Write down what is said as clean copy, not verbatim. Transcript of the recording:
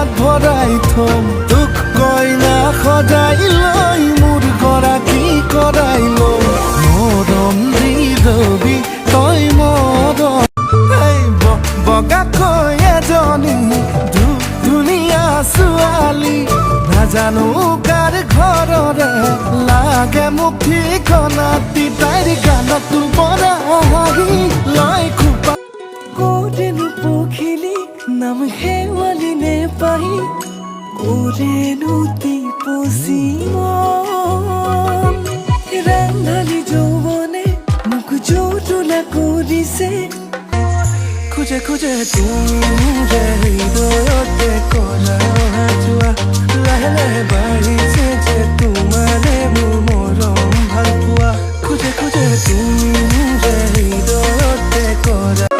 মনত ভৰাই থম তোক কইনা সজাই লৈ মোৰ গৰাকী কৰাই লম মৰম দি ৰবি তই মৰম বগাকৈ এজনী ধুনীয়া ছোৱালী নাজানো কাৰ ঘৰৰে লাগে মোক ঠিকনাটি তাইৰ গানতো বৰা হাঁহি লৈ খোপা কোৰেনো পখিলি নাম শেৱালি নে পাহি কোৰেনো টিপচি ৰান্ধালি যৌৱনে মোক জোৰুলা কৰিছে খুজে খুজে তুমি হৃদয়তে কৰা অহা যোৱা লাহে লাহে বাঢ়িছে যে তোমাৰে মোৰ মৰম ভাল পোৱা খুজে খুজে তুমি হৃদয়তে কৰা